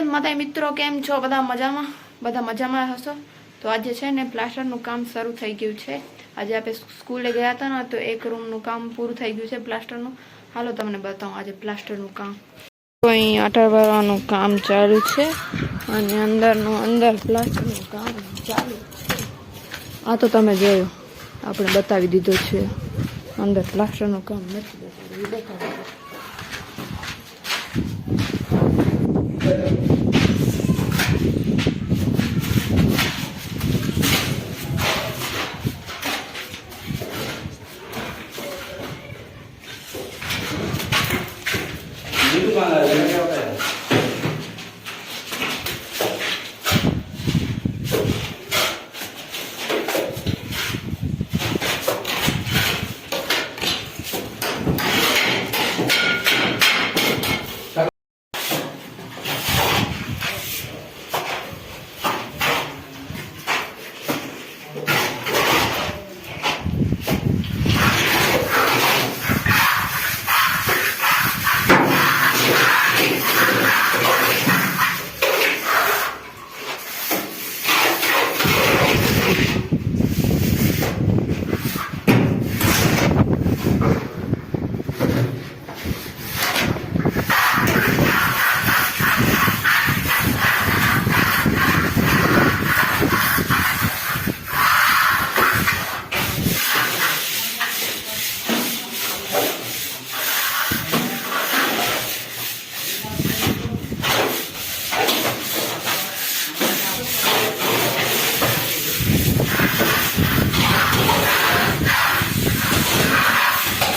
માતા મિત્રો કેમ છો? બધા મજામાં હશો? તો આજે છે ને પ્લાસ્ટરનું કામ શરૂ થઈ ગયું છે. આજે આપણે સ્કૂલે ગયા હતા ને તો એક રૂમનું કામ પૂરું થઈ ગયું છે પ્લાસ્ટરનું. હાલો તમને બતાવું આજે પ્લાસ્ટરનું કામ. તો અહીં આટા ભરવાનું કામ ચાલુ છે અને અંદર પ્લાસ્ટરનું કામ ચાલુ છે. આ તો તમે જોયું, આપણે બતાવી દીધો છે. અંદર પ્લાસ્ટરનું કામ નથી બતાવ્યું.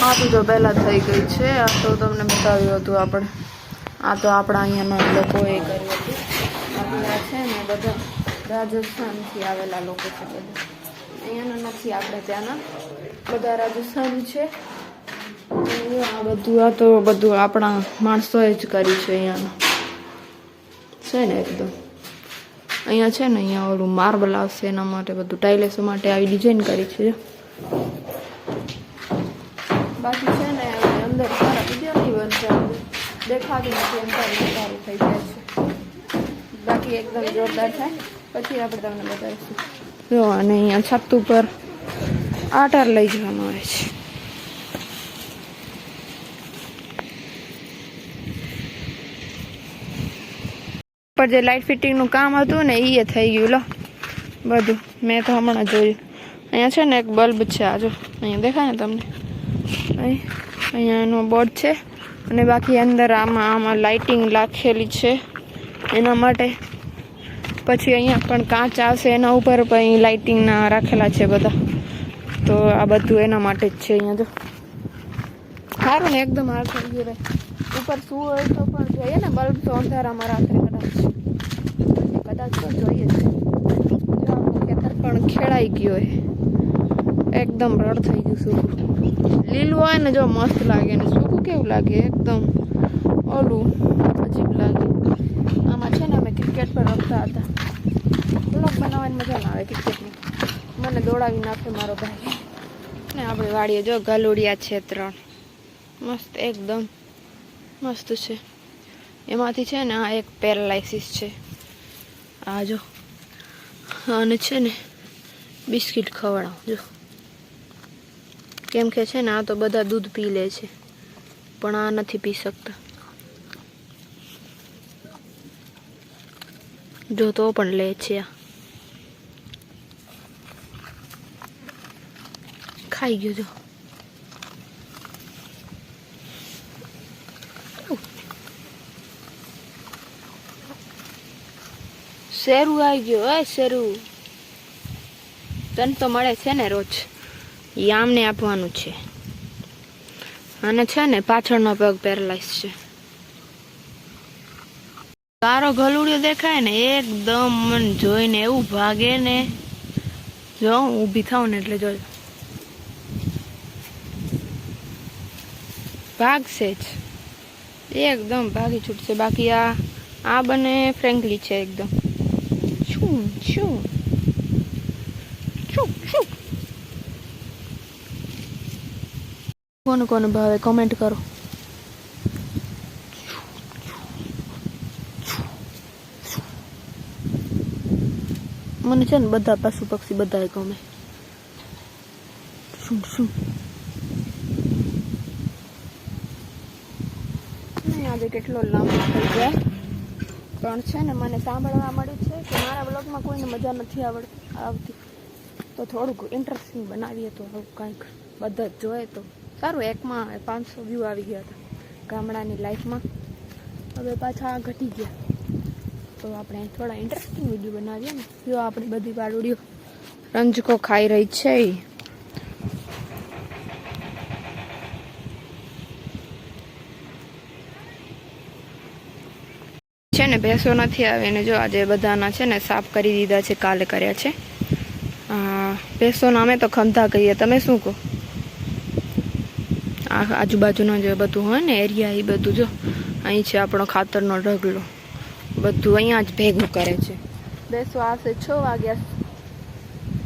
આ તો પહેલા થઈ ગઈ છે. આ તો તમને બતાવ્યું હતું આપણે. આ તો આપણા અહીંયાના લોકોએ કર્યું હતું. આ છે ને બધા રાજસ્થાનથી આવેલા લોકો છે. બધા અહીંયાના નથી, આપણે ત્યાંના બધા રાજસ્થાન છે. આ તો બધું આપણા માણસોએ જ કર્યું છે. અહીંયાના છે ને એકદમ અહીંયા છે ને અહીંયા ઓલું માર્બલ આવશે એના માટે બધું ટાઇલ્સો માટે આવી ડિઝાઇન કરી છે. બાકી છે ને અંદર સારા વિડીયો નહીં બનશે, દેખાતી નથી એમ સારું થઈ જાય છે. બાકી એકદમ જોરદાર થાય પછી આપણે તમને બતાવીશું. જો અને અહીંયા છત ઉપર આટાર લઈ જવામાં આવે છે. પર જે લાઇટ ફિટિંગનું કામ હતું ને એ થઈ ગયું. લો બધું મેં તો હમણાં જોયું. અહીંયા છે ને એક બલ્બ છે. આ જો અહીંયા દેખાય ને તમને, અહીંયા એનો બોર્ડ છે અને બાકી અંદર આમાં લાઇટિંગ રાખેલી છે એના માટે. પછી અહીંયા પણ કાચ આવશે એના ઉપર પણ લાઇટિંગના રાખેલા છે બધા. તો આ બધું એના માટે જ છે. અહીંયા તો સારું ને એકદમ હાર થઈ ગયું. ઉપર શું હોય તો પણ જોઈએ ને, બલ્બ તો અંધારામાં રાત્રે કદાચ તો જોઈએ જ. જો આપણું ખેતર પણ ખેડાઈ ગયું હોય, એકદમ રડ થઈ ગયું. સૂકું લીલું હોય ને જો મસ્ત લાગે, ને સૂકું કેવું લાગે, એકદમ ઓલું અજીબ લાગે. આમાં છે ને અમે ક્રિકેટ પર રમતા હતા. બ્લોગ બનાવવાની મજા ના આવે ક્રિકેટની, મને દોડાવી નાખે મારો ભાઈ. ને આપણે વાડીએ જો ગલુડિયા છે 3 મસ્ત, એકદમ મસ્ત છે. એમાંથી છે ને આ એક પેરાલાઇસિસ છે. આ જો અને છે ને બિસ્કિટ ખવડાવું જો, કેમ કે છે ને આ તો બધા દૂધ પી લે છે પણ આ નથી પી શકતા. જો તો પણ લે છે, આ ખાઈ ગયો. જો શેરું આવી ગયો. હે શેરું, તને તો મળે છે ને રોજ, એ આમને આપવાનું છે. અને છે ને પાછળનો પગ પેરાલાઇઝ છે. તારો ગલુડિયો દેખાય ને એકદમ મને જોઈને એવું ભાગે ને, જો હું ઊભી થાઉં ને એટલે જોજો ભાગશે જ, એકદમ ભાગી છૂટશે. બાકી આ બંને ફ્રેન્કલી છે એકદમ. શું શું શું શું કોને ભાવે કમેન્ટ કરો. મને છે ને બધા પશુ પક્ષી બધા ગમે. શું શું આજે કેટલો લાંબો થઈ જાય પણ છે ને મને સાંભળવા મળ્યું છે કે મારા બ્લોગમાં કોઈને મજા નથી આવતી, તો થોડુંક ઇન્ટરેસ્ટિંગ બનાવીએ તો આવું કાંઈક બધા જ જોઈએ તો સારું. એકમાં 500 વ્યૂ આવી ગયા હતા ગામડાની લાઈફમાં, હવે પાછા ઘટી ગયા. તો આપણે થોડા ઇન્ટરેસ્ટિંગ વિડીયો બનાવીએ ને. જો આપણી બધી વાડુડીઓ રંજકો ખાઈ રહી છે ને ભેંસો નથી આવે ને. જો આજે બધાના છે ને સાફ કરી દીધા છે, કાલે કર્યા છે. ભેંસોના અમે તો ખંધા કહીએ, તમે શું કહો? આ આજુબાજુના જે બધું હોય ને એરિયા, એ બધું જો અહીં છે આપણો ખાતરનો ઢગલો, બધું અહીંયા જ ભેગું કરે છે. ભેંસો આવશે 6 વાગ્યા,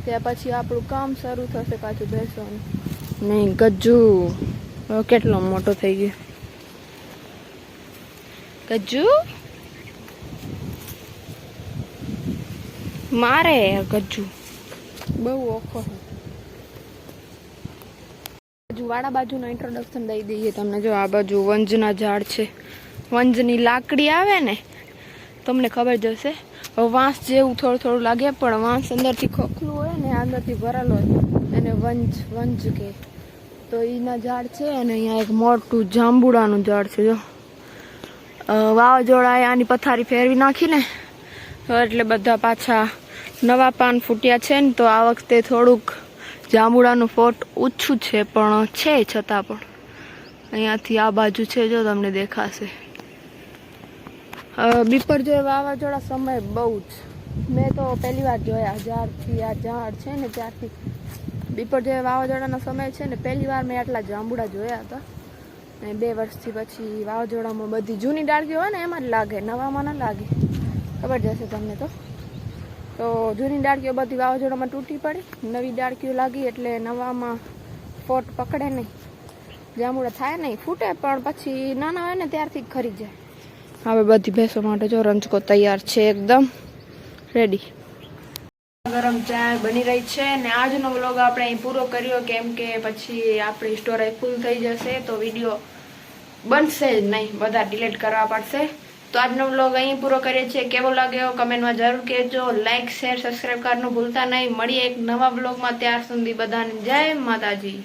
ત્યાં પછી આપણું કામ શરૂ થશે પાછું ભેંસોનું. નહીં ગજ્જુ કેટલો મોટો થઈ ગયો. ગજ્જુ મારે ગજ્જુ બહુ ઓખો છે. બાજુ વાડા બાજુનો ઇન્ટ્રોડક્શન દઈ દઈએ તમને. જો આ બાજુ વંજના ઝાડ છે, વંજની લાકડી આવે ને, તમને ખબર જ હશે. વાંસ જેવું થોડું થોડું લાગે પણ વાંસ અંદરથી ખોખલું હોય ને, અંદરથી ભરેલો હોય એને વંજ કે. તો એના ઝાડ છે. અને અહીંયા એક મોટું જાંબુડાનું ઝાડ છે. જો વાવાઝોડાએ આની પથારી ફેરવી નાખી ને, એટલે બધા પાછા નવા પાન ફૂટ્યા છે ને. તો આ વખતે થોડુંક જાંબુડાનું ફોટ ઓછું છે પણ છે, છતાં પણ અહીંયાથી આ બાજુ છે, જો તમને દેખાશે. બિપરજોય વાવાઝોડા સમય બહુ જ મેં તો પહેલી વાર જોયા. જ્યારથી આ ઝાડ છે ને ત્યારથી બિપરજોય વાવાઝોડાનો સમય છે ને પહેલી વાર મેં આટલા જાંબુડા જોયા હતા. અને 2 વર્ષથી પછી વાવાઝોડામાં બધી જૂની ડાળકીઓ હોય ને એમાં જ લાગે, નવામાં ના લાગે. ખબર જશે તમને. તો જૂની ડાળકીઓ બધી વાવાઝોડામાં તૂટી પડી, નવી ડાળકીઓ લાગી એટલે નવામાં ફોટ પકડે નહીં, જાંબુડા થાય નહીં, ફૂટે પણ પછી નાના હોય ને ત્યારથી ખરી જાય. હવે બધી ભેંસો માટે જો રંજકો તૈયાર છે, એકદમ રેડી. ગરમ ચા બની રહી છે. ને આજનો વ્લોગ આપણે અહીં પૂરો કર્યો, કેમ કે પછી આપણી સ્ટોરેજ ફૂલ થઈ જશે તો વિડીયો બનશે જ નહીં, બધા ડિલીટ કરવા પડશે. તો આજનો વ્લોગ અહીં પૂરો કરીએ છીએ. કેવો લાગ્યો કમેન્ટમાં જરૂર કહેજો. લાઇક શેર સબસ્ક્રાઈબ કરવાનું ભૂલતા નહીં. મળીએ એક નવા વ્લોગમાં. ત્યાર સુધી બધાને જય માતાજી.